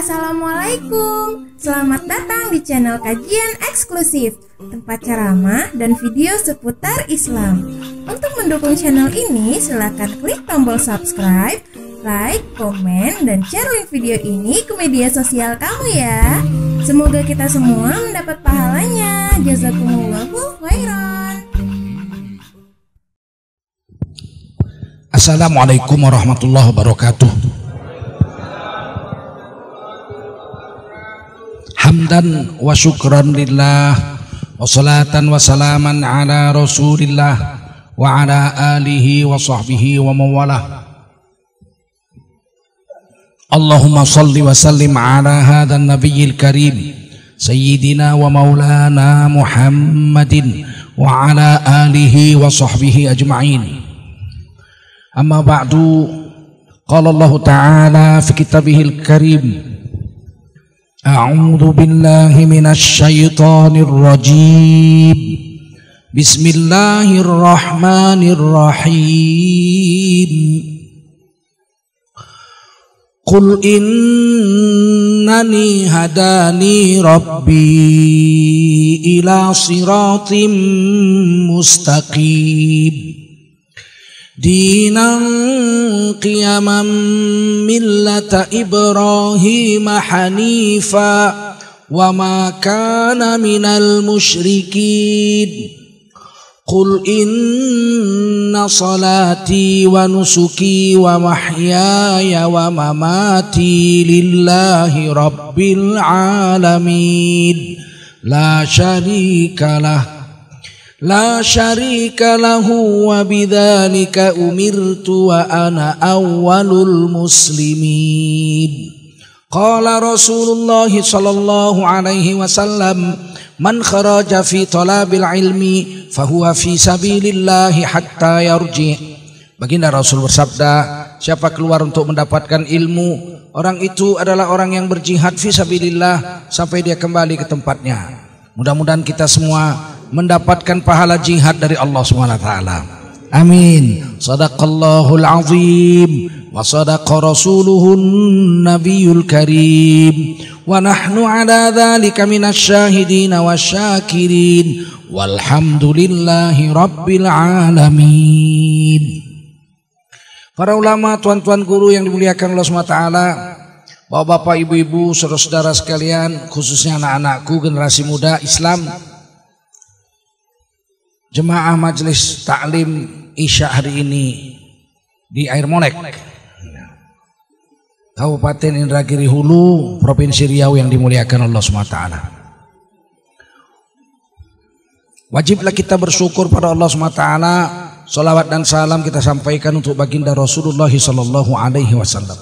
Assalamualaikum, selamat datang di channel kajian eksklusif, tempat ceramah dan video seputar Islam. Untuk mendukung channel ini, silakan klik tombol subscribe, like, komen, dan share link video ini ke media sosial kamu ya. Semoga kita semua mendapat pahalanya. Jazakumullahu khairan. Assalamualaikum warahmatullahi wabarakatuh. Hamdan wa syukran lillah wa salatan wa salaman ala rasulillah wa ala alihi wa sahbihi wa mawalah. Allahumma salli wa sallim ala hadha nabiyyil karim sayyidina wa maulana Muhammadin wa ala alihi wa sahbihi ajma'in. Amma ba'du, qala Allah ta'ala fi kitabihil karim, a'udzu billahi minasy syaithanir rajim. Bismillahirrahmanirrahim. Qul innani hadani rabbi ila siratim mustaqim dinan qiyaman millata Ibrahim hanifa wa ma kana minal musyrikin. Qul inna salati wa nusuki wa mahyaya wa mamati lillahi rabbil alamin la syarika lahu wa bidzalika umirtu wa ana awwalul muslimin. Qala Rasulullah sallallahu alaihi wasallam, man kharaja fi talabil ilmi fahuwa fi sabilillahi hatta yarji. Baginda Rasul bersabda, siapa keluar untuk mendapatkan ilmu, orang itu adalah orang yang berjihad fi sabilillah sampai dia kembali ke tempatnya. Mudah-mudahan kita semua mendapatkan pahala jihad dari Allah SWT. Amin. Sadaqallahul azim wa sadaqa rasuluhun nabiyul karim wa nahnu ala dhalika minasyahidin wasyakirin walhamdulillahi rabbil alamin. Para ulama, tuan-tuan guru yang dimuliakan Allah SWT, bapak-bapak, ibu-ibu, saudara-saudara sekalian, khususnya anak-anakku generasi muda Islam, jemaah majelis taklim Isya hari ini di Air Monek, Kabupaten Indragiri Hulu, Provinsi Riau yang dimuliakan Allah SWT. Wajiblah kita bersyukur pada Allah SWT. Salawat dan salam kita sampaikan untuk baginda Rasulullah sallallahu alaihi wasallam.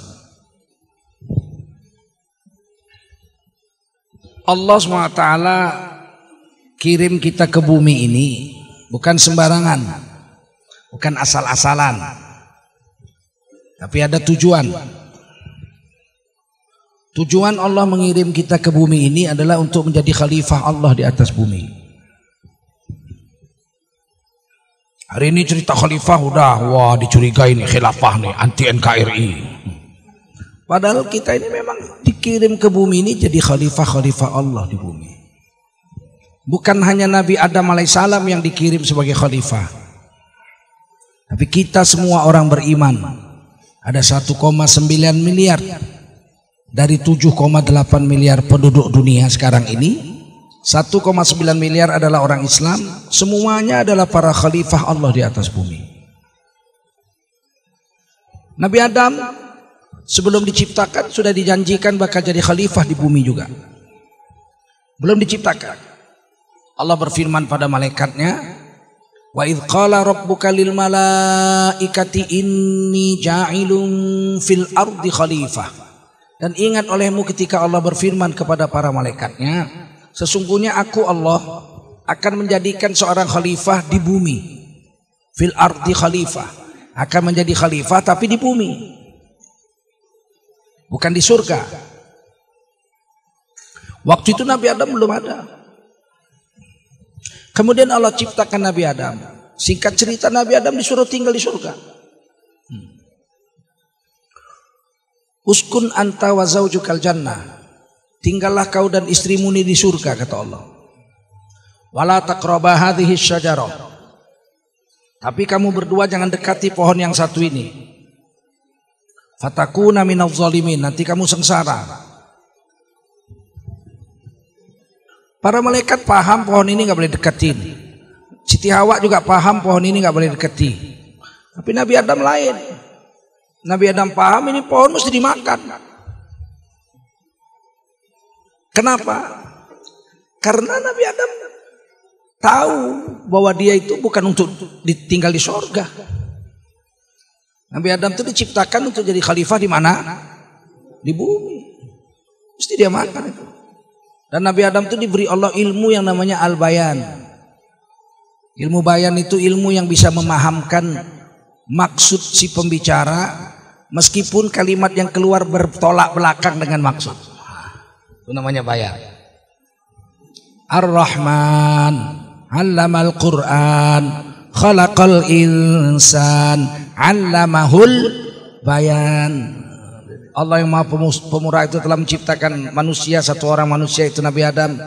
Allah SWT kirim kita ke bumi ini bukan sembarangan, bukan asal-asalan, tapi ada tujuan. Tujuan Allah mengirim kita ke bumi ini adalah untuk menjadi khalifah Allah di atas bumi. Hari ini cerita khalifah udah, wah dicurigai nih khilafah nih, anti NKRI. Padahal kita ini memang dikirim ke bumi ini jadi khalifah-khalifah Allah di bumi. Bukan hanya Nabi Adam alaihissalam yang dikirim sebagai khalifah, tapi kita semua orang beriman. Ada 1,9 miliar dari 7,8 miliar penduduk dunia sekarang ini. 1,9 miliar adalah orang Islam. Semuanya adalah para khalifah Allah di atas bumi. Nabi Adam sebelum diciptakan sudah dijanjikan bakal jadi khalifah di bumi juga. Belum diciptakan, Allah berfirman pada malaikatnya, wa idz qala rabbuka lil malaikati inni ja'ilun fil ardi khalifah. Dan ingat olehmu ketika Allah berfirman kepada para malaikatnya, sesungguhnya aku Allah akan menjadikan seorang khalifah di bumi. Fil ardi khalifah, akan menjadi khalifah tapi di bumi, bukan di surga. Waktu itu Nabi Adam belum ada. Kemudian Allah ciptakan Nabi Adam. Singkat cerita, Nabi Adam disuruh tinggal di surga. Uskun anta wa zaujukal jannah. Tinggallah kau dan istrimu ini di surga, kata Allah. Wala taqraba hadhihi syajarah. Tapi kamu berdua jangan dekati pohon yang satu ini. Fatakuna minadh zalimin, nanti kamu sengsara. Para malaikat paham pohon ini nggak boleh deketin. Siti Hawa juga paham pohon ini nggak boleh deketi. Tapi Nabi Adam lain. Nabi Adam paham ini pohon mesti dimakan. Kenapa? Karena Nabi Adam tahu bahwa dia itu bukan untuk ditinggal di sorga. Nabi Adam itu diciptakan untuk jadi khalifah di mana? Di bumi. Mesti dia makan itu. Dan Nabi Adam itu diberi Allah ilmu yang namanya al-bayan. Ilmu bayan itu ilmu yang bisa memahamkan maksud si pembicara meskipun kalimat yang keluar bertolak belakang dengan maksud. Itu namanya bayan. Ar-Rahman 'allamal Qur'an khalaqal insan 'allamahul bayan. Allah yang Maha Pemurah itu telah menciptakan manusia, satu orang manusia itu Nabi Adam,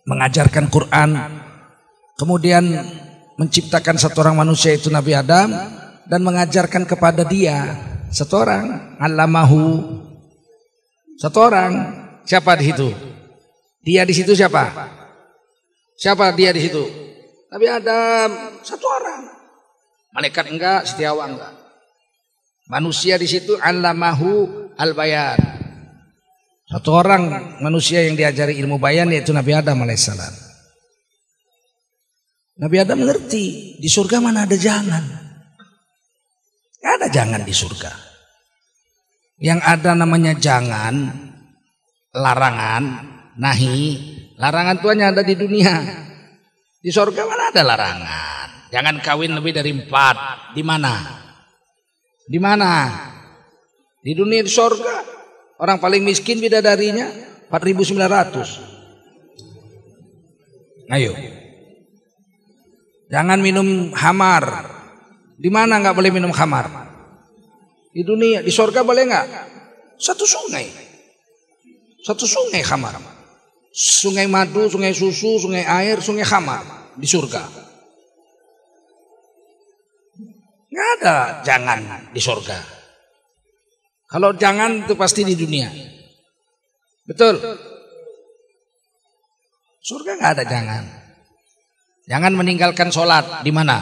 mengajarkan Quran, kemudian menciptakan satu orang manusia itu Nabi Adam dan mengajarkan kepada dia satu orang, allamahu, satu orang. Siapa di situ? Dia di situ siapa? Siapa dia di situ? Nabi Adam, satu orang. Malaikat enggak, Siti Hawa enggak. Manusia di situ allamahu al-bayan. Satu orang manusia yang diajari ilmu bayan yaitu Nabi Adam alaihissalam. Nabi Adam mengerti di surga mana ada jangan. Gak ada jangan di surga. Yang ada namanya jangan, larangan, nahi. Larangan itu hanya ada di dunia. Di surga mana ada larangan. Jangan kawin lebih dari 4. Di mana? Di mana? Di dunia, di surga. Orang paling miskin bidadarinya 4.900. Ayo. Jangan minum khamar. Di mana nggak boleh minum khamar? Di dunia, di surga boleh nggak? Satu sungai. Satu sungai khamar. Sungai madu, sungai susu, sungai air, sungai khamar di surga. Nggak ada jangan di surga. Kalau jangan itu pasti di dunia. Betul. Surga nggak ada jangan. Jangan meninggalkan sholat. Di mana?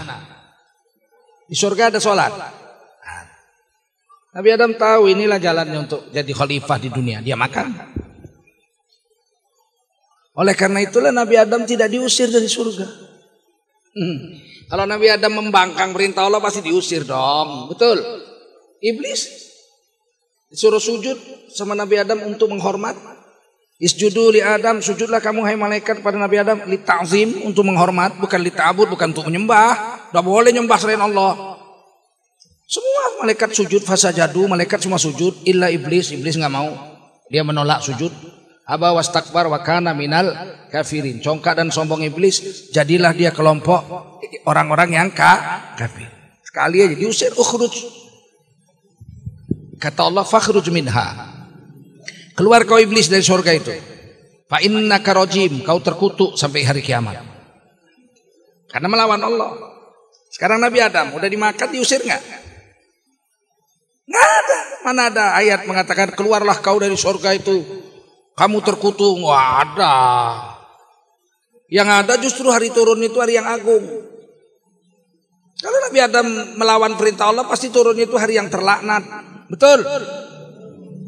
Di surga ada sholat. Nabi Adam tahu inilah jalannya untuk jadi khalifah di dunia. Dia makan. Oleh karena itulah Nabi Adam tidak diusir dari surga. Kalau Nabi Adam membangkang perintah Allah pasti diusir dong. Betul. Iblis disuruh sujud sama Nabi Adam untuk menghormat. Isjudu li Adam, sujudlah kamu hai malaikat pada Nabi Adam, li ta'zim, untuk menghormat, bukan li ta'bud, bukan untuk menyembah. Tidak boleh nyembah selain Allah. Semua malaikat sujud, fasajadu, malaikat semua sujud, illa iblis. Iblis nggak mau. Dia menolak sujud. Aba wastakbar wa kana minal kafirin. Congkak dan sombong iblis, jadilah dia kelompok orang-orang yang kafir. Sekali aja diusir, ukhruj. Kata Allah, fakhruj minha. Keluar kau iblis dari surga itu. Fa innaka rajim, kau terkutuk sampai hari kiamat. Karena melawan Allah. Sekarang Nabi Adam udah dimakan, diusir nggak? Nggak ada. Mana ada ayat mengatakan keluarlah kau dari surga itu, kamu terkutuk? Nggak ada. Yang ada justru hari turun itu hari yang agung. Kalau Nabi Adam melawan perintah Allah pasti turun itu hari yang terlaknat. Betul.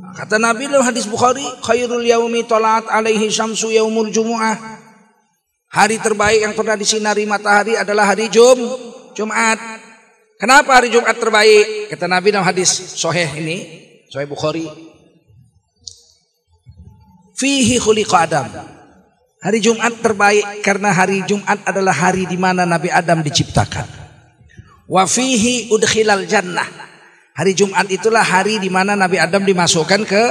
Kata Nabi dalam hadis Bukhari, khairul yaumi tala'at alaihi syamsu yaumul jumu'ah. Hari terbaik yang pernah disinari matahari adalah hari Jumat. Kenapa hari Jumat terbaik? Kata Nabi dalam hadis sahih ini, sahih Bukhari. Fihi khuliqa Adam. Hari Jumat terbaik karena hari Jumat adalah hari di mana Nabi Adam diciptakan. Wa fihi udkhilal jannah. Hari Jumat itulah hari di mana Nabi Adam dimasukkan ke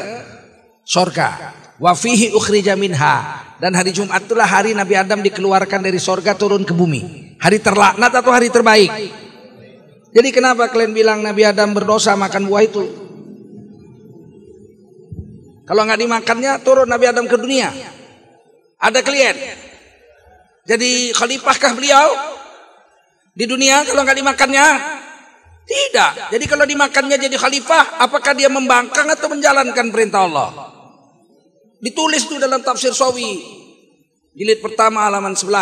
surga. Wa fihi ukhrija minha. Dan hari Jumat itulah hari Nabi Adam dikeluarkan dari surga turun ke bumi. Hari terlaknat atau hari terbaik? Jadi kenapa kalian bilang Nabi Adam berdosa makan buah itu? Kalau nggak dimakannya, turun Nabi Adam ke dunia. Ada klien. Jadi khalifahkah beliau di dunia kalau nggak dimakannya? Tidak. Jadi kalau dimakannya jadi khalifah, apakah dia membangkang atau menjalankan perintah Allah? Ditulis itu dalam tafsir Sawi, jilid pertama halaman 11.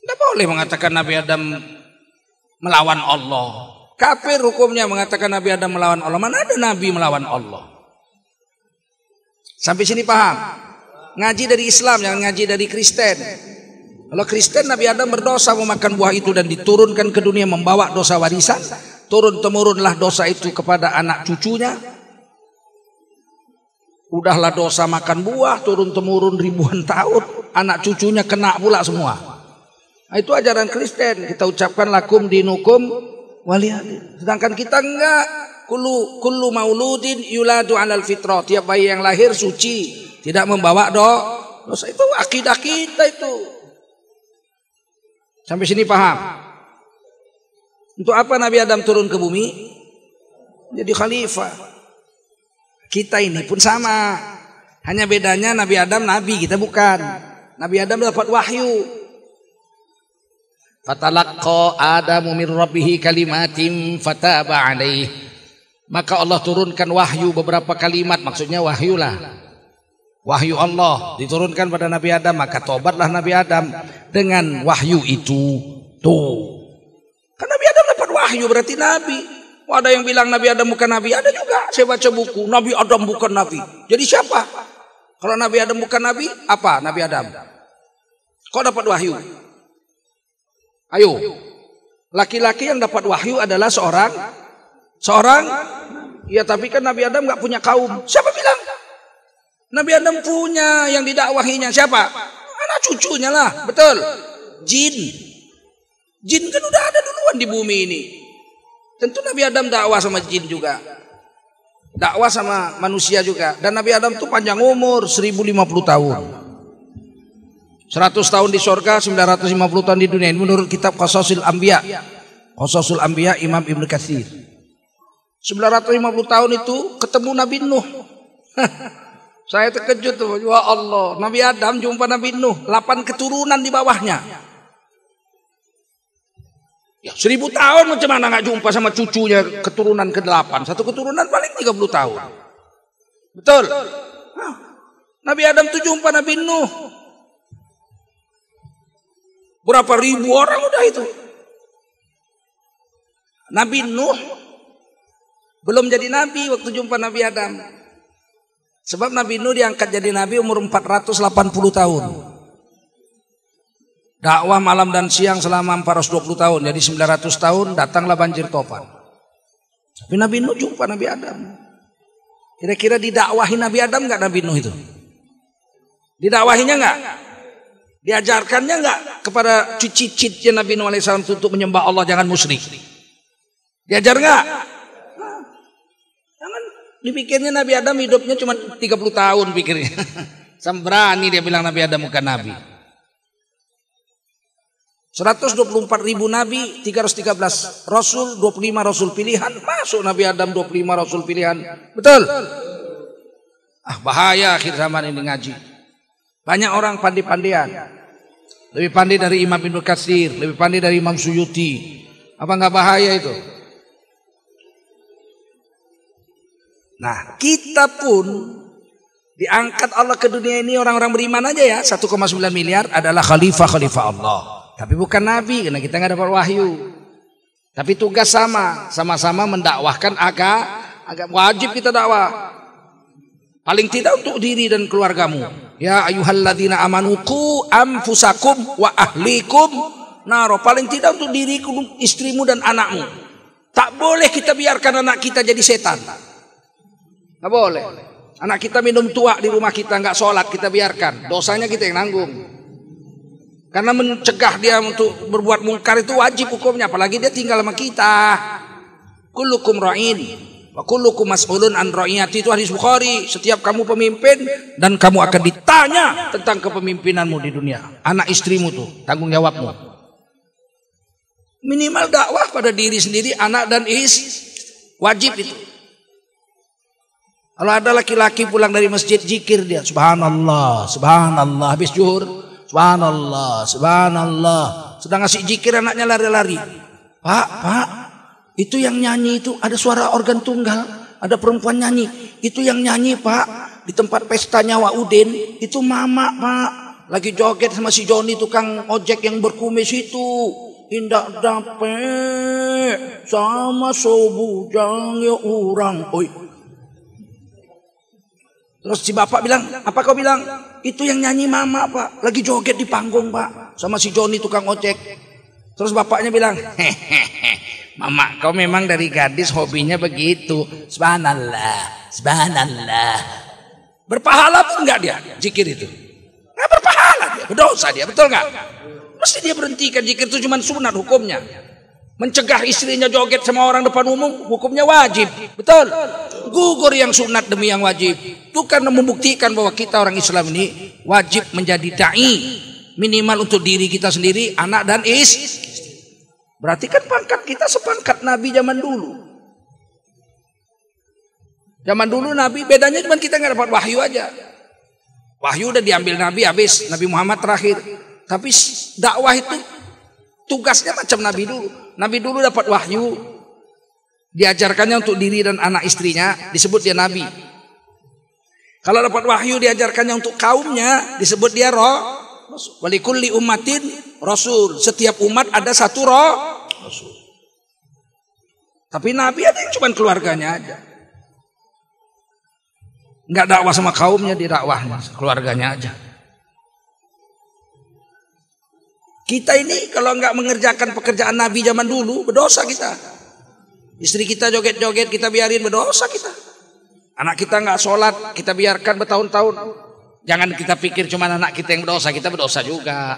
Tidak boleh mengatakan Nabi Adam melawan Allah. Kafir hukumnya mengatakan Nabi Adam melawan Allah. Mana ada Nabi melawan Allah? Sampai sini paham? Ngaji dari Islam, jangan ngaji dari Kristen. Kalau Kristen, Nabi Adam berdosa memakan buah itu dan diturunkan ke dunia membawa dosa warisan. Turun-temurunlah dosa itu kepada anak cucunya. Udahlah dosa makan buah, turun-temurun ribuan tahun. Anak cucunya kena pula semua. Nah, itu ajaran Kristen. Kita ucapkan lakum dinukum waliyadin. Sedangkan kita enggak. Kullu mauludin yuladu alal fitrah. Tiap bayi yang lahir suci, tidak membawa dosa. Itu akidah kita itu. Sampai sini paham? Untuk apa Nabi Adam turun ke bumi? Jadi khalifah. Kita ini pun sama. Hanya bedanya Nabi Adam nabi, kita bukan. Nabi Adam dapat wahyu. Fatalaqqa Adamu min rabbih kalimatin fataba alaihi. Maka Allah turunkan wahyu beberapa kalimat, maksudnya wahyu lah. Wahyu Allah diturunkan pada Nabi Adam, maka tobatlah Nabi Adam dengan wahyu itu. Tuh. Kan Nabi Adam dapat wahyu berarti nabi. Ada yang bilang Nabi Adam bukan nabi, ada juga. Saya baca buku, Nabi Adam bukan nabi. Jadi siapa? Kalau Nabi Adam bukan nabi, apa Nabi Adam? Kok dapat wahyu? Ayo. Laki-laki yang dapat wahyu adalah seorang ya, tapi kan Nabi Adam nggak punya kaum. Siapa bilang? Nabi Adam punya yang didakwahinya. Siapa? Anak cucunya lah. Betul. Jin kan udah ada duluan di bumi ini. Tentu Nabi Adam dakwah sama jin juga. Dakwah sama manusia juga. Dan Nabi Adam tuh panjang umur 1050 tahun. 100 tahun di surga, 950 tahun di dunia. Ini menurut kitab Qasasul Anbiya. Qasasul Anbiya Imam Ibnu Katsir. 950 tahun itu ketemu Nabi Nuh. Saya terkejut tuh. Ya Allah, Nabi Adam jumpa Nabi Nuh, 8 keturunan di bawahnya. Ya, 1000 tahun macam mana nggak jumpa sama cucunya keturunan ke-8. Satu keturunan paling 30 tahun. Betul. Nah, Nabi Adam tuh jumpa Nabi Nuh. Berapa ribu orang udah itu. Nabi Nuh belum jadi nabi waktu jumpa Nabi Adam. Sebab Nabi Nuh diangkat jadi nabi umur 480 tahun. Dakwah malam dan siang selama 420 tahun. Jadi 900 tahun datanglah banjir topan. Tapi Nabi Nuh jumpa Nabi Adam. Kira-kira didakwahi Nabi Adam enggak Nabi Nuh itu? Didakwahinya enggak? Diajarkannya enggak kepada cicit-cicitnya Nabi Nuh alaihissalam untuk menyembah Allah, jangan musyrik? Diajar enggak? Jangan dipikirnya Nabi Adam hidupnya cuma 30 tahun pikirnya. Sampai berani dia bilang Nabi Adam bukan nabi. 124.000 nabi, 313 rasul, 25 rasul pilihan. Masuk Nabi Adam 25 rasul pilihan. Betul? Bahaya akhir zaman ini ngaji. Banyak orang pandai-pandaian. Lebih pandai dari Imam Ibnu Katsir, lebih pandai dari Imam Suyuti. Apa enggak bahaya itu? Nah, kita pun diangkat Allah ke dunia ini orang-orang beriman aja ya. 1,9 miliar adalah khalifah Allah. Tapi bukan nabi, karena kita nggak dapat wahyu. Tapi tugas sama-sama mendakwahkan agak wajib kita dakwah. Paling tidak untuk diri dan keluargamu. Ya ayyuhalladzina amanu qu anfusakum wa ahlikum naro. Paling tidak untuk diriku, istrimu dan anakmu. Tak boleh kita biarkan anak kita jadi setan. Nggak boleh. Anak kita minum tua di rumah kita, nggak sholat, kita biarkan. Dosanya kita yang nanggung. Karena mencegah dia untuk berbuat mungkar itu wajib hukumnya. Apalagi dia tinggal sama kita. Kullukum ra'in wa kullukum mas'ulun an ra'iyati, itu hadis Bukhari. Setiap kamu pemimpin dan kamu akan ditanya tentang kepemimpinanmu di dunia. Anak istrimu tuh tanggung jawabmu. Minimal dakwah pada diri sendiri, anak dan wajib itu. Kalau ada laki-laki pulang dari masjid zikir dia, subhanallah, subhanallah, habis zuhur, subhanallah, subhanallah. Sedang ngasih zikir anaknya lari-lari. Pak, itu yang nyanyi itu ada suara organ tunggal, ada perempuan nyanyi. Itu yang nyanyi Pak, di tempat pestanya Wak Udin, itu mama Pak. Lagi joget sama si Joni tukang ojek yang berkumis itu. Indak dapet sama sobujang ya orang. Oi. Terus si bapak bilang, apa kau bilang? Itu yang nyanyi mama Pak, lagi joget di panggung Pak, sama si Joni tukang ojek. Terus bapaknya bilang, hehehe, mama kau memang dari gadis hobinya begitu. Subhanallah, subhanallah. Berpahala pun enggak dia zikir itu? Enggak berpahala dia, berdosa dia, betul enggak? Mesti dia berhentikan, zikir itu cuma sunat hukumnya. Mencegah istrinya joget sama orang depan umum hukumnya wajib, betul? Gugur yang sunat demi yang wajib. Itu karena membuktikan bahwa kita orang Islam ini wajib menjadi da'i, minimal untuk diri kita sendiri, anak dan istri. Berarti kan pangkat kita sepangkat Nabi zaman dulu. Zaman dulu Nabi bedanya cuma kita nggak dapat wahyu aja. Wahyu udah diambil Nabi habis, Nabi Muhammad terakhir. Tapi dakwah itu tugasnya macam Nabi dulu. Nabi dulu dapat wahyu, diajarkannya untuk diri dan anak istrinya, disebut dia Nabi. Kalau dapat wahyu diajarkannya untuk kaumnya, disebut dia Rasul. Walikulli ummatin Rasul. Setiap umat ada satu Rasul. Tapi Nabi ada yang cuma keluarganya aja. Nggak dakwah sama kaumnya, di dakwahnya keluarganya aja. Kita ini kalau nggak mengerjakan pekerjaan Nabi zaman dulu, berdosa kita. Istri kita joget-joget, kita biarin, berdosa kita. Anak kita nggak sholat, kita biarkan bertahun-tahun. Jangan kita pikir cuma anak kita yang berdosa, kita berdosa juga.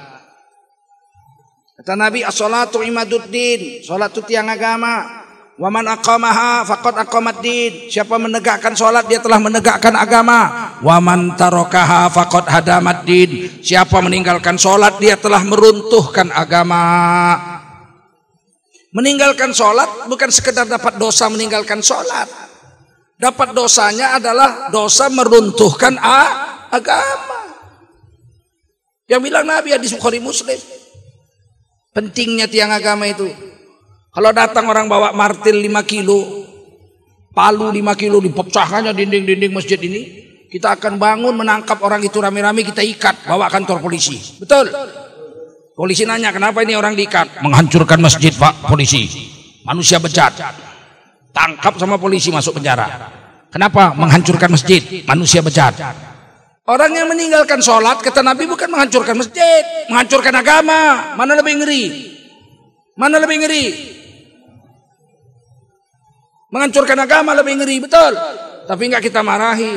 Kata Nabi, as-sholatu imaduddin, sholat itu tiang agama. Wa man aqamaha faqad aqamaddin. Siapa menegakkan salat dia telah menegakkan agama. Wa man tarakaha faqad hadamaddin. Siapa meninggalkan salat dia telah meruntuhkan agama. Meninggalkan salat bukan sekedar dapat dosa meninggalkan salat. Dapat dosanya adalah dosa meruntuhkan agama. Yang bilang Nabi hadis Bukhari Muslim. Pentingnya tiang agama itu. Kalau datang orang bawa martil 5 kilo, palu 5 kilo, dipecahkannya dinding-dinding masjid ini, kita akan bangun menangkap orang itu rame-rame, kita ikat, bawa kantor polisi. Betul? Polisi nanya, kenapa ini orang diikat? Menghancurkan masjid Pak, polisi. Manusia bejat. Tangkap sama polisi, masuk penjara. Kenapa? Menghancurkan masjid. Manusia bejat. Orang yang meninggalkan sholat, kata Nabi, bukan menghancurkan masjid, menghancurkan agama. Mana lebih ngeri? Mana lebih ngeri? Menghancurkan agama lebih ngeri, betul. Tapi enggak kita marahi.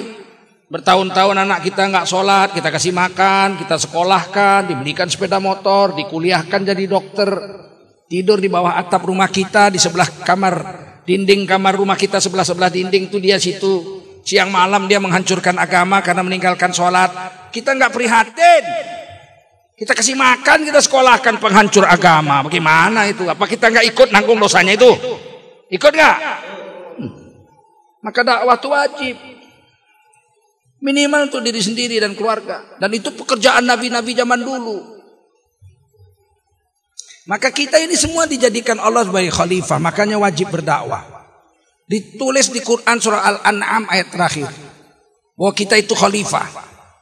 Bertahun-tahun anak kita enggak sholat, kita kasih makan, kita sekolahkan, dibelikan sepeda motor, dikuliahkan jadi dokter, tidur di bawah atap rumah kita, di sebelah kamar, dinding kamar rumah kita sebelah-sebelah dinding itu dia situ. Siang malam dia menghancurkan agama karena meninggalkan sholat. Kita enggak prihatin. Kita kasih makan, kita sekolahkan penghancur agama. Bagaimana itu? Apa kita enggak ikut nanggung dosanya itu? Ikut enggak? Maka dakwah itu wajib. Minimal untuk diri sendiri dan keluarga. Dan itu pekerjaan nabi-nabi zaman dulu. Maka kita ini semua dijadikan Allah sebagai khalifah. Makanya wajib berdakwah. Ditulis di Quran surah Al-An'am ayat terakhir. Bahwa kita itu khalifah.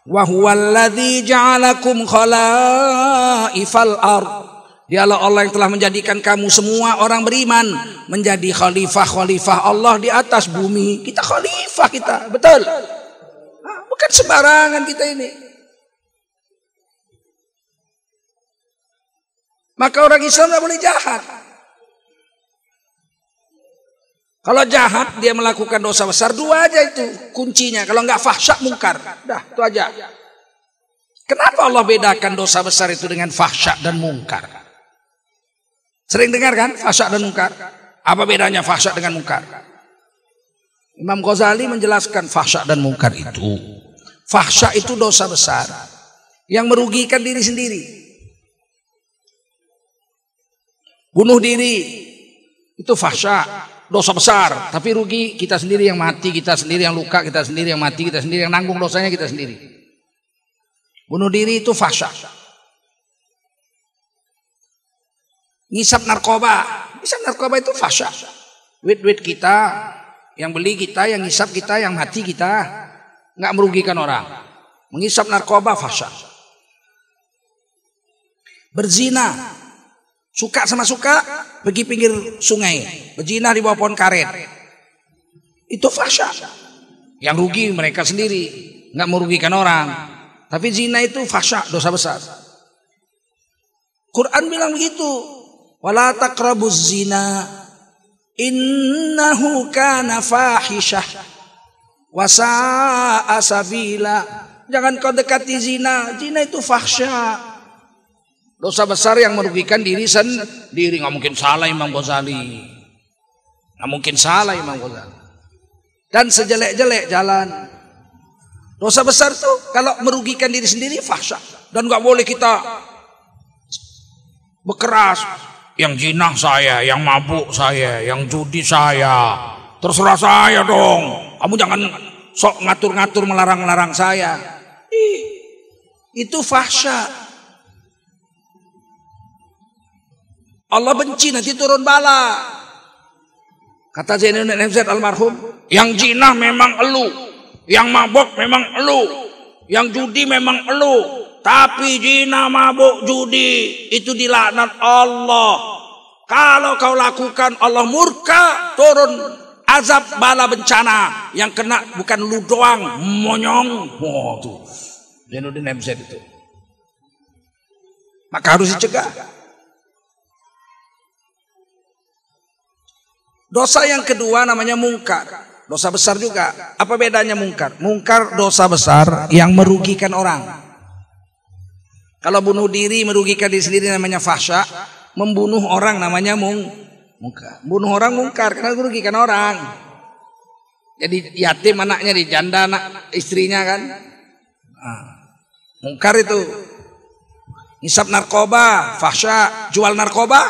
Wa huwallazi ja'alakum khalaifal ardh. Dialah Allah yang telah menjadikan kamu semua orang beriman menjadi khalifah-khalifah Allah di atas bumi. Kita khalifah kita, betul? Bukan sembarangan kita ini. Maka orang Islam tidak boleh jahat. Kalau jahat dia melakukan dosa besar, dua aja itu kuncinya. Kalau enggak fahsya mungkar, dah itu aja. Kenapa Allah bedakan dosa besar itu dengan fahsya dan mungkar? Sering dengar kan fahsya dan mungkar? Apa bedanya fahsya dengan mungkar? Imam Ghazali menjelaskan fahsya dan mungkar itu. Fahsya itu dosa besar yang merugikan diri sendiri. Bunuh diri itu fahsya. dosa besar, tapi rugi kita sendiri yang mati, kita sendiri yang luka, kita sendiri yang mati, kita sendiri yang nanggung dosanya, kita sendiri. Bunuh diri itu fahsya. Ngisap narkoba itu fahsya. Duit kita, yang beli kita, yang ngisap kita, yang mati kita, nggak merugikan orang. Mengisap narkoba fahsya. Berzina, suka sama suka, pergi pinggir sungai, berzina di bawah pohon karet, itu fahsya. Yang rugi mereka sendiri, nggak merugikan orang. Tapi zina itu fahsya, dosa besar. Quran bilang begitu, wala taqrabuz zina innahu kana fahisyah wa sa'a sabila. Jangan kau dekati zina, zina itu fahsya, dosa besar yang merugikan diri sendiri. Nggak mungkin salah Imam Ghazali, nggak mungkin salah Imam Ghazali. Dan sejelek-jelek jalan, dosa besar tuh kalau merugikan diri sendiri fahsya. Dan nggak boleh kita berkeras, yang jinah saya, yang mabuk saya, yang judi saya, terserah saya dong. Kamu jangan sok ngatur-ngatur, melarang-larang saya. Itu fahsya. Allah benci, nanti turun bala. Kata Zainuddin MZ almarhum, yang jinah memang elu, yang mabuk memang elu, yang judi memang elu. Tapi zina, mabuk, judi itu dilaknat Allah. Kalau kau lakukan, Allah murka, turun azab bala bencana. Yang kena bukan lu doang, monyong. Oh, tuh Zainuddin MZ itu. Maka harus dicegah. Dosa yang kedua namanya mungkar. Dosa besar juga. Apa bedanya mungkar? Mungkar dosa besar yang merugikan orang. Kalau bunuh diri merugikan diri sendiri namanya fahsya, membunuh orang namanya mungkar. Bunuh orang mungkar karena merugikan orang. Jadi yatim anaknya, di janda anak istrinya kan. Mungkar itu. Ngisap narkoba, fahsya. Jual narkoba,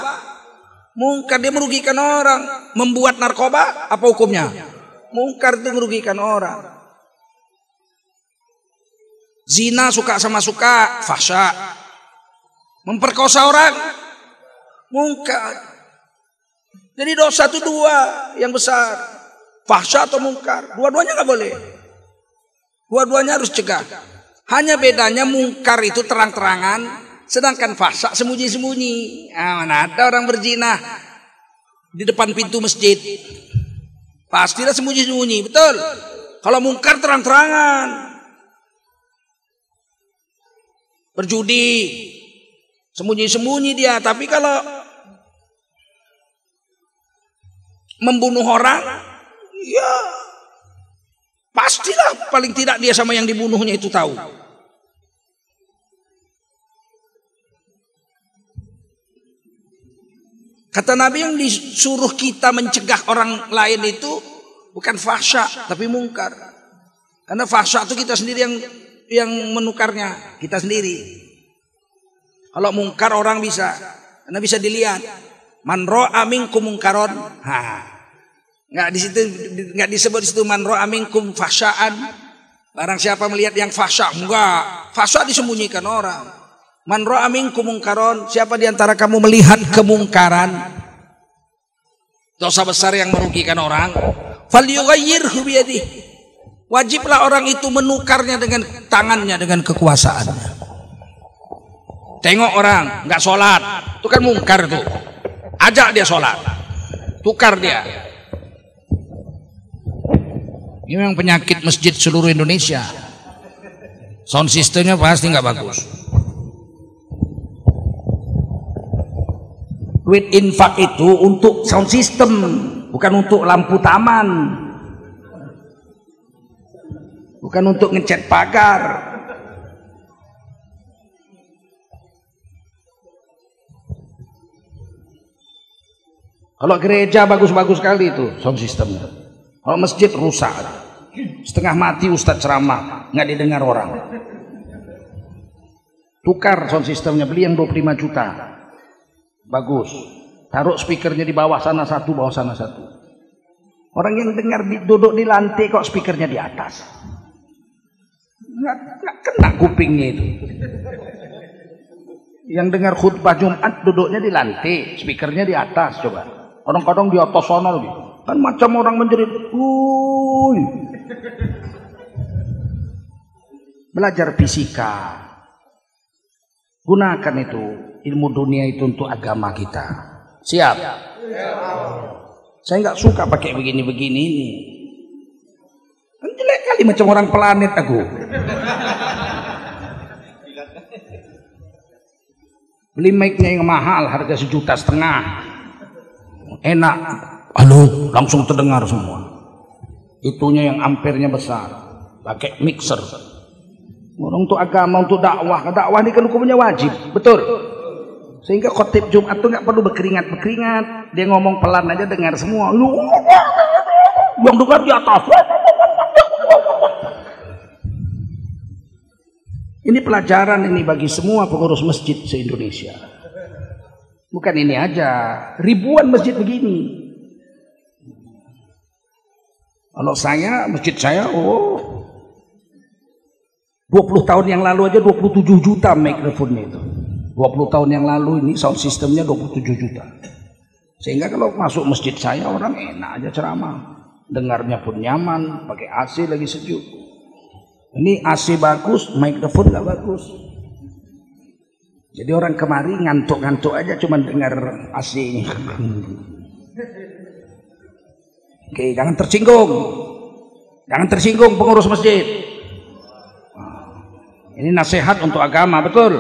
mungkar, dia merugikan orang. Membuat narkoba, apa hukumnya? Mungkar itu merugikan orang. Zina, suka sama suka, fahsya. Memperkosa orang, mungkar. Jadi dosa itu dua yang besar, fahsya atau mungkar. Dua-duanya nggak boleh. Dua-duanya harus cegah. Hanya bedanya mungkar itu terang-terangan, sedangkan fahsya sembunyi-sembunyi. Mana ada orang berzina di depan pintu masjid? Pastilah sembunyi-sembunyi, betul. Kalau mungkar terang-terangan. Berjudi sembunyi-sembunyi dia, tapi kalau membunuh orang, ya pastilah paling tidak dia sama yang dibunuhnya itu tahu. Kata Nabi, yang disuruh kita mencegah orang lain itu bukan fahsya tapi mungkar. Karena fahsya itu kita sendiri yang menukarnya, kita sendiri. Kalau mungkar orang bisa, karena bisa dilihat. Man ra'a minkum mungkaron, nggak disebut di situ man ra'a minkum fahsyaan. Barang siapa melihat yang fahsya, enggak. Fahsya disembunyikan orang. Man ra'a minkum mungkaron, siapa di antara kamu melihat kemungkaran, dosa besar yang merugikan orang, falyughayyirhu biyadihi. Wajiblah orang itu menukarnya dengan tangannya, dengan kekuasaannya. Tengok orang nggak sholat, itu kan mungkar tuh. Ajak dia sholat, tukar dia. Ini memang penyakit masjid seluruh Indonesia. Sound systemnya pasti nggak bagus. Duit infak itu untuk sound system, bukan untuk lampu taman. Bukan untuk ngecat pagar. Kalau gereja bagus-bagus sekali itu sound systemnya. Kalau masjid rusak, setengah mati ustadz ceramah, nggak didengar orang. Tukar sound systemnya, beli yang 25 juta, bagus. Taruh speakernya di bawah sana satu, bawah sana satu. Orang yang dengar duduk di lantai kok speakernya di atas. Nggak kena kupingnya itu. Yang dengar khutbah Jumat duduknya di lantai, speakernya di atas. Coba. Kadang-kadang di atas sana lagi. Kan macam orang menjerit. Belajar fisika. Gunakan itu ilmu dunia itu untuk agama kita. Siap? Saya nggak suka pakai begini-begini ini. Kan jelek kali macam orang planet aku. Beli mic-nya yang mahal, harga 1,5 juta. Enak. Halo, langsung terdengar semua. Itunya yang ampernya besar. Pakai mixer. Orang untuk agama, untuk dakwah. Dakwah ini kan hukumnya wajib. Betul? Sehingga khotib Jumat itu nggak perlu berkeringat-berkeringat. Dia ngomong pelan aja dengar semua. Yang dengar di atas. Ini pelajaran ini bagi semua pengurus masjid se-Indonesia. Bukan ini aja, ribuan masjid begini. Kalau saya, masjid saya, 20 tahun yang lalu aja 27 juta mikrofonnya itu. 20 tahun yang lalu ini sound systemnya 27 juta. Sehingga kalau masuk masjid saya orang enak aja ceramah. Dengarnya pun nyaman, pakai AC lagi sejuk. Ini AC bagus, mikrofon nggak bagus. Jadi orang kemari ngantuk-ngantuk aja cuman dengar AC ini. Oke, jangan tersinggung. Jangan tersinggung pengurus masjid. Ini nasihat untuk agama, betul?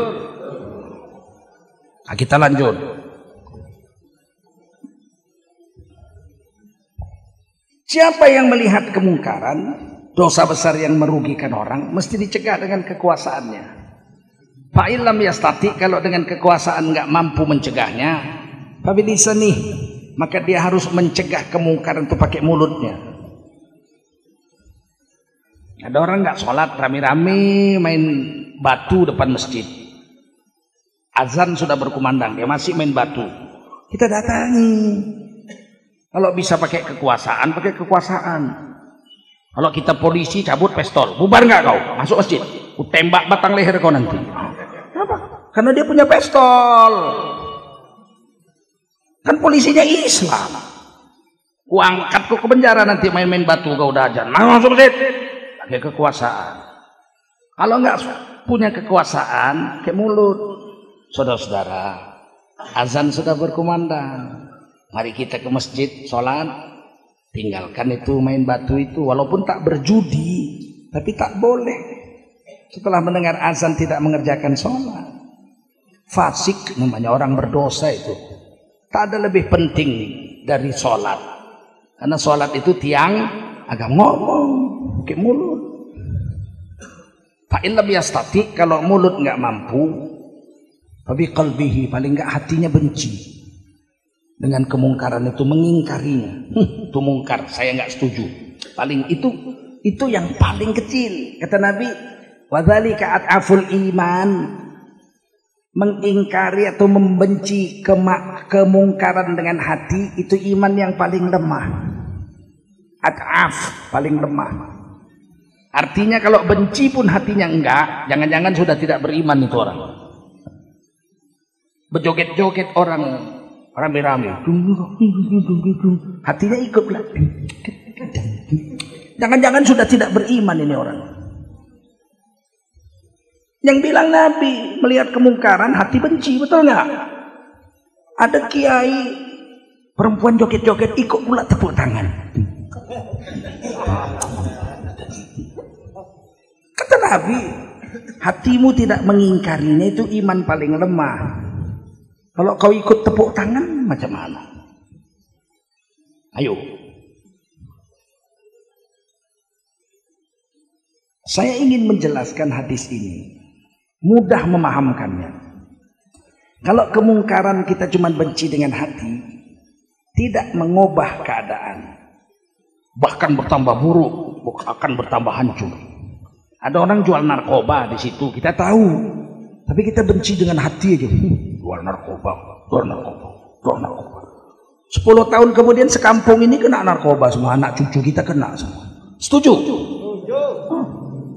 Nah, kita lanjut. Siapa yang melihat kemungkaran, dosa besar yang merugikan orang, mesti dicegah dengan kekuasaannya. Fa'ilam yastati, kalau dengan kekuasaan nggak mampu mencegahnya, fabilisani, maka dia harus mencegah kemungkaran itu pakai mulutnya. Ada orang nggak sholat, rame-rame main batu depan masjid. Azan sudah berkumandang, dia masih main batu. Kita datangi. Kalau bisa pakai kekuasaan, pakai kekuasaan. Kalau kita polisi cabut pistol, bubar nggak kau masuk masjid? Ku tembak batang leher kau nanti. Kenapa? Karena dia punya pistol. Kan polisinya Islam. Ku angkat kau ke penjara nanti main-main batu kau udah ajan. Masuk masjid. Pakai kekuasaan. Kalau nggak punya kekuasaan, kayak mulut. Saudara-saudara, azan sudah berkumandang. Mari kita ke masjid sholat. Tinggalkan itu main batu itu, walaupun tak berjudi, tapi tak boleh. Setelah mendengar azan tidak mengerjakan sholat. Fasik namanya, orang berdosa itu. Tak ada lebih penting dari sholat. Karena sholat itu tiang agak ngomong, pakai mulut. Fa'illam yastati, kalau mulut nggak mampu, tapi qalbihi, paling nggak hatinya benci dengan kemungkaran itu, mengingkarinya. Itu mungkar, saya nggak setuju. Paling itu yang paling kecil. Kata Nabi, wadzalika at'aful iman, mengingkari atau membenci kemungkaran dengan hati itu iman yang paling lemah. At'af, paling lemah. Artinya kalau benci pun hatinya enggak, jangan-jangan sudah tidak beriman itu orang. Berjoget-joget orang rame-rame, hatinya ikut lah. Jangan-jangan sudah tidak beriman ini orang. Yang bilang Nabi melihat kemungkaran hati benci, betul nggak? Ada kiai perempuan joget-joget ikut pula tepuk tangan. Kata Nabi, hatimu tidak mengingkarinya itu iman paling lemah. Kalau kau ikut tepuk tangan, macam mana? Ayo. Saya ingin menjelaskan hadis ini. Mudah memahamkannya. Kalau kemungkaran kita cuma benci dengan hati, tidak mengubah keadaan. Bahkan bertambah buruk, akan bertambah hancur. Ada orang jual narkoba di situ, kita tahu. Tapi kita benci dengan hati aja. Jual narkoba, jual narkoba, jual narkoba. 10 tahun kemudian sekampung ini kena narkoba semua, anak cucu kita kena semua. Setuju?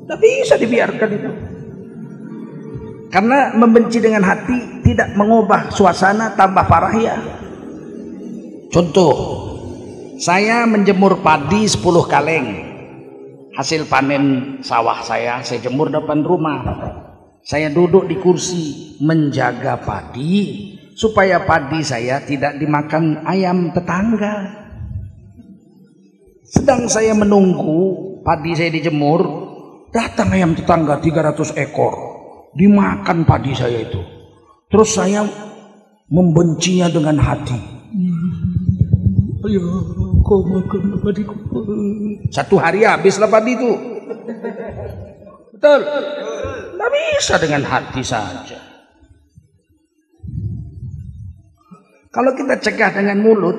Tidak bisa dibiarkan itu. Karena membenci dengan hati tidak mengubah suasana, tambah parah ya. Contoh, saya menjemur padi 10 kaleng. Hasil panen sawah saya jemur depan rumah. Saya duduk di kursi menjaga padi supaya padi saya tidak dimakan ayam tetangga. Sedang saya menunggu padi saya dijemur, datang ayam tetangga 300 ekor, dimakan padi saya itu. Terus saya membencinya dengan hati. Ayo, kau makan padiku. 1 hari habislah padi itu. Betul? Tidak bisa dengan hati saja. Kalau kita cegah dengan mulut,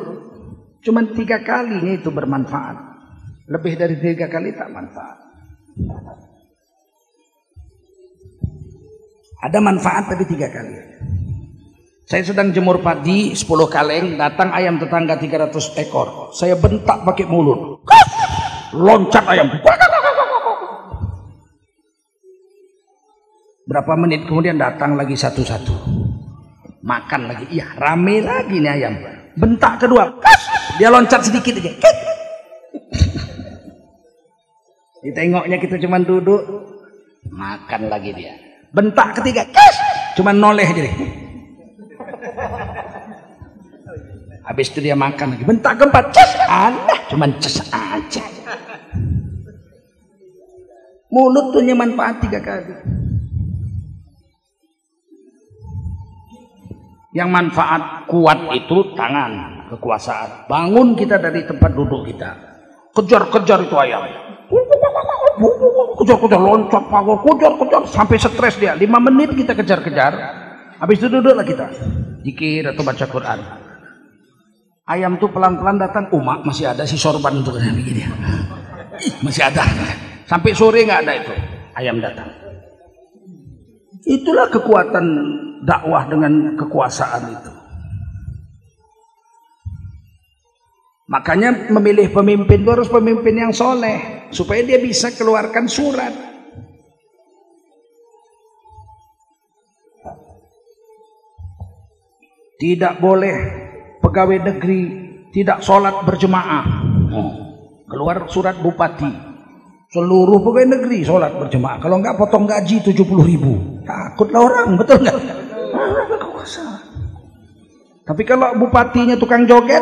cuma 3 kalinya itu bermanfaat. Lebih dari 3 kali tak manfaat. Ada manfaat tapi 3 kali. Saya sedang jemur padi 10 kaleng, datang ayam tetangga 300 ekor. Saya bentak pakai mulut. Loncat ayam. Berapa menit kemudian datang lagi satu-satu. Makan lagi. Iya, rame lagi nih ayam. Bentak kedua. Dia loncat sedikit aja. Ditengoknya kita cuma duduk. Makan lagi dia. Bentak ketiga. Cuma noleh aja deh. Habis itu dia makan lagi. Bentak keempat. Alah, cuma ces aja. Mulut punya manfaat 3 kali. Yang manfaat kuat itu tangan, kekuasaan. Bangun kita dari tempat duduk kita. Kejar-kejar itu ayam. Kejar-kejar, loncat, kejar-kejar sampai stres dia. 5 menit kita kejar-kejar. Habis itu duduklah kita. Zikir atau baca Quran. Ayam tuh pelan-pelan datang. Mak masih ada si sorban untuk begini. Masih ada. Sampai sore nggak ada itu. Ayam datang. Itulah kekuatan dakwah dengan kekuasaan itu. Makanya memilih pemimpin itu harus pemimpin yang soleh supaya dia bisa keluarkan surat. Tidak boleh pegawai negeri tidak sholat berjemaah. Keluar surat bupati. Seluruh pegawai negeri sholat berjemaah. Kalau enggak potong gaji 70.000. Takutlah orang, betul enggak? Tapi kalau bupatinya tukang joget,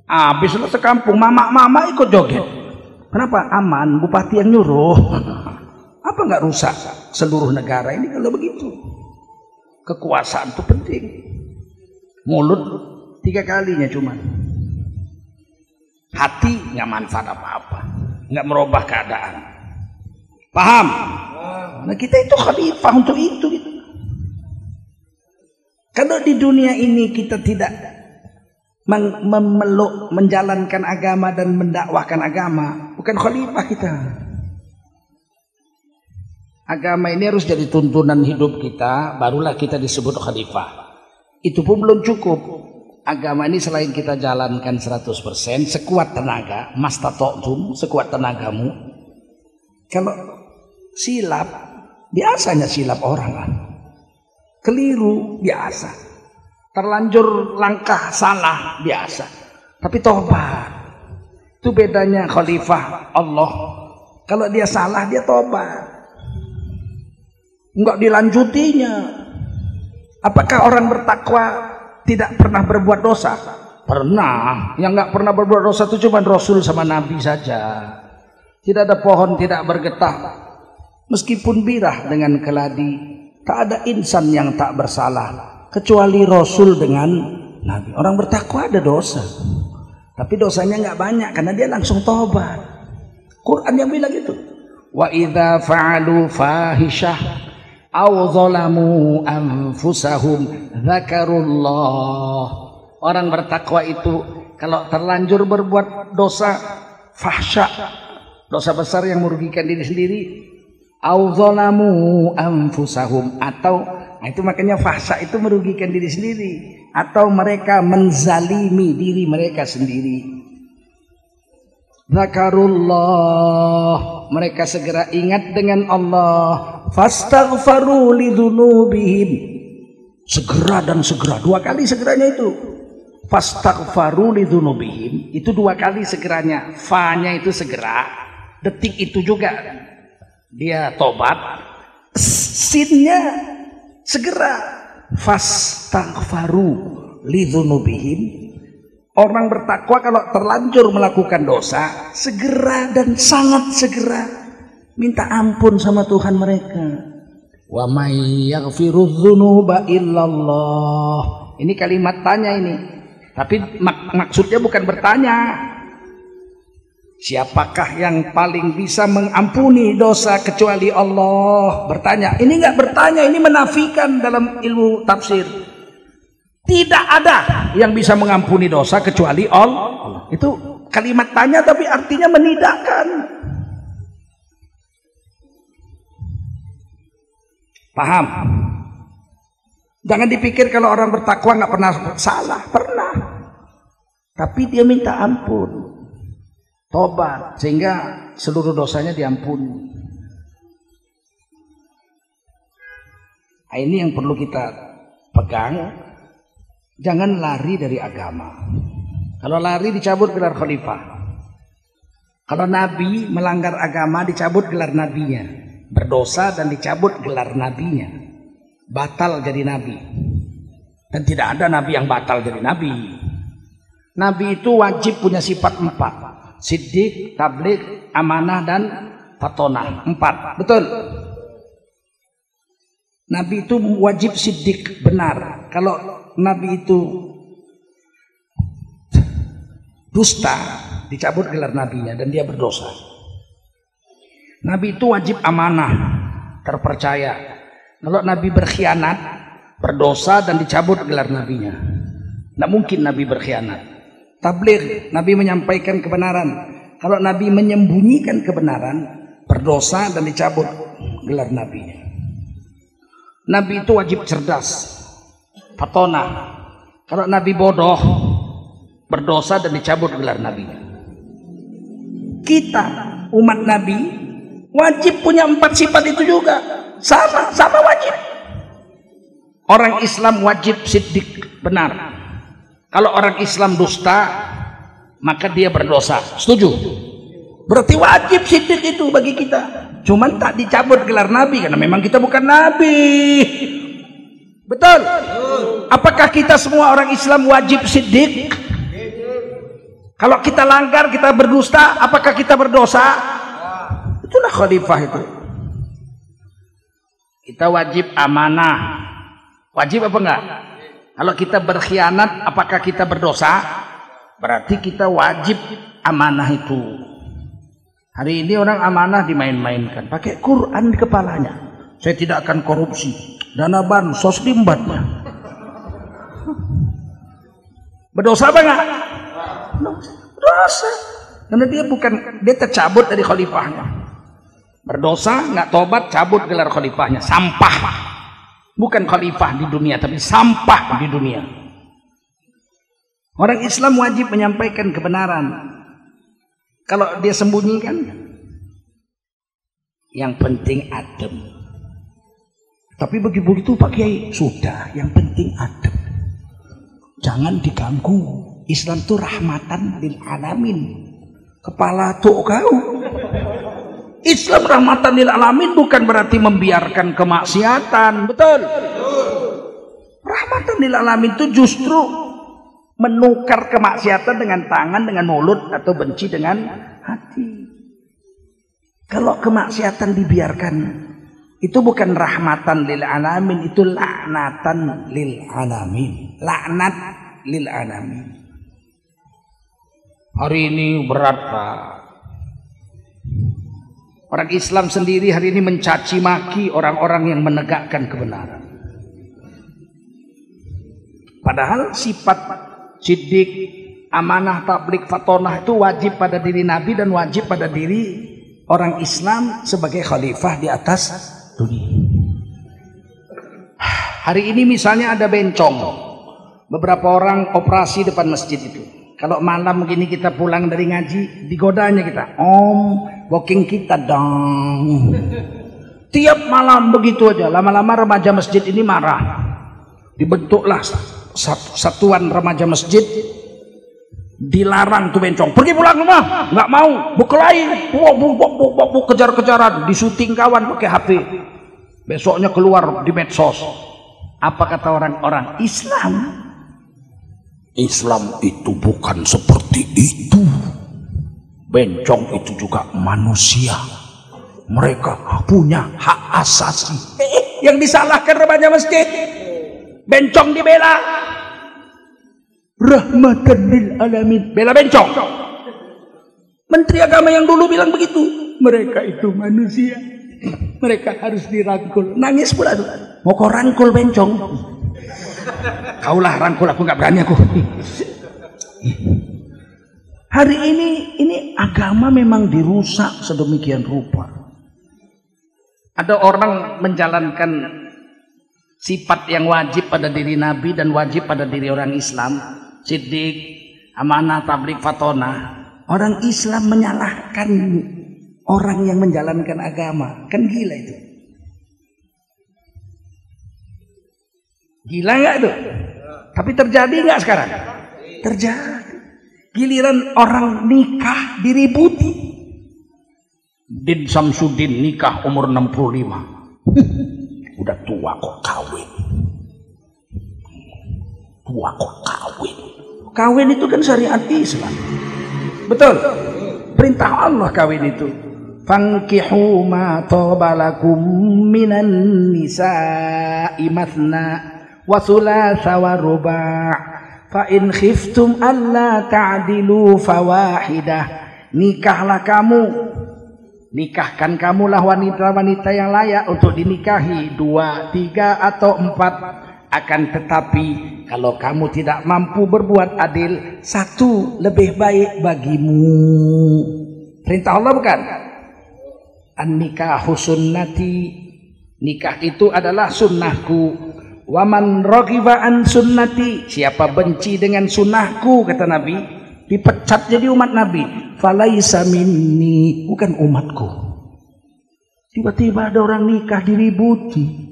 habislah sekampung mama-mama ikut joget. Kenapa? Aman, bupati yang nyuruh. Apa enggak rusak seluruh negara ini kalau begitu? Kekuasaan itu penting. Mulut 3 kalinya cuma. Hati nggak manfaat apa-apa, nggak merubah keadaan. Paham? Nah kita itu khalifah untuk itu. Kalau di dunia ini kita tidak memeluk, menjalankan agama dan mendakwahkan agama, bukan khalifah kita. Agama ini harus jadi tuntunan hidup kita, barulah kita disebut khalifah. Itu pun belum cukup. Agama ini selain kita jalankan 100%, sekuat tenaga, mastata'tum, sekuat tenagamu. Kalau silap, biasanya silap orang kan. Keliru, biasa. Terlanjur langkah salah, biasa. Tapi tobat. Itu bedanya khalifah Allah. Kalau dia salah, dia tobat. Enggak dilanjutinya. Apakah orang bertakwa tidak pernah berbuat dosa? Pernah. Yang nggak pernah berbuat dosa itu cuma Rasul sama Nabi saja. Tidak ada pohon tidak bergetah meskipun birah dengan keladi. Tak ada insan yang tak bersalah kecuali Rasul dengan Nabi. Orang bertakwa ada dosa, tapi dosanya nggak banyak karena dia langsung tobat. Quran yang bilang itu. Wa idza fa'alu fahisyah aw zalamu anfusahum dzakarullah. Orang bertakwa itu kalau terlanjur berbuat dosa fahsya, dosa besar yang merugikan diri sendiri, aw zalamu anfusahum, atau nah itu makanya fahsya itu merugikan diri sendiri, atau mereka menzalimi diri mereka sendiri. Zakarullah, mereka segera ingat dengan Allah. Fastaghfaru lidzunubihim, segera dan segera, 2 kali segeranya itu. Fastaghfaru lidzunubihim itu 2 kali segeranya. Fa-nya itu segera, detik itu juga dia tobat, sinnya segera. Fastaghfaru lidzunubihim, orang bertakwa kalau terlanjur melakukan dosa segera dan sangat segera minta ampun sama Tuhan mereka. Wa may yaghfirudz dzunuba illallah. Ini kalimat tanya ini, tapi maksudnya bukan bertanya. Siapakah yang paling bisa mengampuni dosa kecuali Allah? Bertanya. Ini enggak bertanya, ini menafikan dalam ilmu tafsir. Tidak ada yang bisa mengampuni dosa kecuali Allah. Itu kalimat tanya tapi artinya menidakkan. Paham? Jangan dipikir kalau orang bertakwa nggak pernah salah, pernah. Tapi dia minta ampun, tobat, sehingga seluruh dosanya diampuni. Nah, ini yang perlu kita pegang. Jangan lari dari agama. Kalau lari dicabut gelar khalifah. Kalau nabi melanggar agama dicabut gelar nabinya. Berdosa dan dicabut gelar nabinya. Batal jadi nabi. Dan tidak ada nabi yang batal jadi nabi. Nabi itu wajib punya sifat 4. Siddiq, tabligh, amanah, dan fatonah. 4. Betul? Nabi itu wajib siddiq, benar. Kalau nabi itu dusta, dicabut gelar nabinya dan dia berdosa. Nabi itu wajib amanah, terpercaya. Kalau nabi berkhianat, berdosa dan dicabut gelar nabinya. Tidak mungkin nabi berkhianat. Tabligh, nabi menyampaikan kebenaran. Kalau nabi menyembunyikan kebenaran, berdosa dan dicabut gelar nabinya. Nabi itu wajib cerdas, fatonah. Kalau nabi bodoh, berdosa dan dicabut gelar nabinya. Kita umat nabi wajib punya 4 sifat itu juga, sama wajib. Orang Islam wajib siddiq, benar. Kalau orang Islam dusta, maka dia berdosa. Setuju? Berarti wajib siddiq itu bagi kita. Cuman tak dicabut gelar nabi karena memang kita bukan nabi. Betul? Apakah kita semua orang Islam wajib siddiq? Kalau kita langgar, kita berdusta, apakah kita berdosa? Itulah khalifah itu. Kita wajib amanah. Wajib apa enggak? Kalau kita berkhianat, apakah kita berdosa? Berarti kita wajib amanah itu. Hari ini orang amanah dimain-mainkan, pakai Quran di kepalanya. Saya tidak akan korupsi, dana bansos diembatnya. Berdosa apa enggak? Dosa. Karena dia tercabut dari khalifahnya. Berdosa, nggak tobat, cabut gelar khalifahnya. Sampah. Bukan khalifah di dunia, tapi sampah di dunia. Orang Islam wajib menyampaikan kebenaran. Kalau dia sembunyikan, yang penting adem. Tapi begitu Pak Kiai, sudah, yang penting adem. Jangan diganggu. Islam itu rahmatan lil alamin. Kepala tuh kau. Islam rahmatan lil alamin bukan berarti membiarkan kemaksiatan. Betul? Rahmatan lil alamin itu justru menukar kemaksiatan dengan tangan, dengan mulut, atau benci dengan hati. Kalau kemaksiatan dibiarkan, itu bukan rahmatan lil alamin, itu laknatan lil alamin. Laknat lil alamin. Hari ini berat, Pak. Orang Islam sendiri hari ini mencaci maki orang-orang yang menegakkan kebenaran. Padahal sifat siddiq, amanah, tabligh, fatonah itu wajib pada diri Nabi dan wajib pada diri orang Islam sebagai khalifah di atas dunia. Hari ini misalnya ada bencong, beberapa orang operasi depan masjid itu. Kalau malam begini kita pulang dari ngaji, digodanya kita, Om, booking kita dong. Tiap malam begitu aja. Lama-lama remaja masjid ini marah. Dibentuklah satuan remaja masjid, dilarang tuh bencong, pergi pulang rumah, nggak mau, berkelahi, kejar-kejaran, disuting kawan pakai HP. Besoknya keluar di medsos. Apa kata orang-orang Islam? Islam itu bukan seperti itu. Bencong itu juga manusia. Mereka punya hak asasi. Yang disalahkan remaja masjid, bencong dibela. Rahmatan lil alamin, bela bencong. Menteri agama yang dulu bilang begitu. Mereka itu manusia. Mereka harus dirangkul. Nangis pula tuh. Mau kau rangkul bencong? Kaulah rangkul, aku nggak berani aku. Hari ini agama memang dirusak sedemikian rupa. Ada orang menjalankan sifat yang wajib pada diri Nabi dan wajib pada diri orang Islam. Siddiq, amanah, tabligh, fatonah. Orang Islam menyalahkan orang yang menjalankan agama. Kan gila itu. Gila nggak itu? Tapi terjadi nggak sekarang? Terjadi. Giliran orang nikah diributi. Din Samsudin nikah umur 65. Udah tua kok kawin. Tua kok kawin. Kawin itu kan syariat Islam. Betul. Perintah Allah kawin itu. Fankihu ma tobalakum minan nisa'i mathna wa thulatha wa ruba' fa in khiftum alla ta'dilu fawahidah. Nikahlah kamu, nikahkan kamulah wanita-wanita yang layak untuk dinikahi, 2, 3 atau 4. Akan tetapi kalau kamu tidak mampu berbuat adil, 1 lebih baik bagimu. Perintah Allah bukan? An-nikahu sunnati, nikah itu adalah sunnahku. Waman raghiba an sunnati, siapa benci dengan sunnahku, kata Nabi, dipecat jadi umat Nabi. Falaisa minni, bukan umatku. Tiba-tiba ada orang nikah diributi.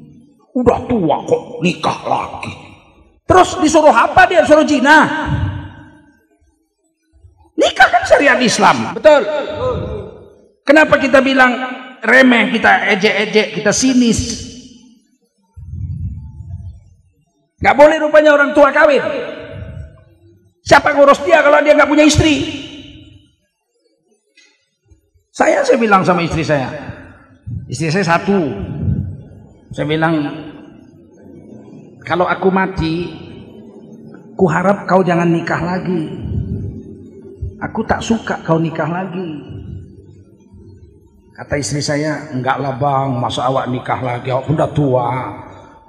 Udah tua kok nikah lagi. Terus disuruh apa dia? Suruh zina. Nikah kan syariat Islam, betul? Kenapa kita bilang remeh, kita ejek-ejek, kita sinis? Gak boleh rupanya orang tua kawin. Siapa ngurus dia kalau dia gak punya istri? Saya bilang sama istri saya 1. Saya bilang, kalau aku mati, ku harap kau jangan nikah lagi. Aku tak suka kau nikah lagi. Kata istri saya, enggak lah bang, masa awak nikah lagi, awak udah tua.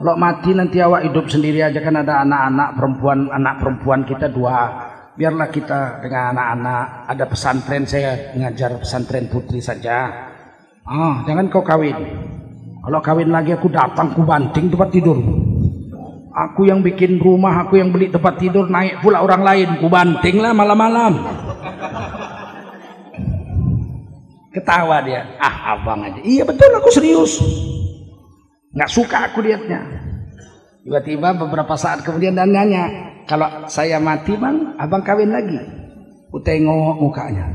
Kalau mati nanti awak hidup sendiri aja, kan ada anak-anak perempuan, anak perempuan kita 2. Biarlah kita dengan anak-anak, ada pesantren, saya ngajar pesantren putri saja. Jangan kau kawin. Kalau kawin lagi aku datang, ku banting tempat tidur. Aku yang bikin rumah, aku yang beli tempat tidur, naik pula orang lain, ku banting lah malam-malam. Ketawa dia, abang aja. Iya betul, aku serius. Nggak suka aku lihatnya. Tiba-tiba beberapa saat kemudian dan nanya, kalau saya mati bang, abang kawin lagi? Ku tengok mukanya.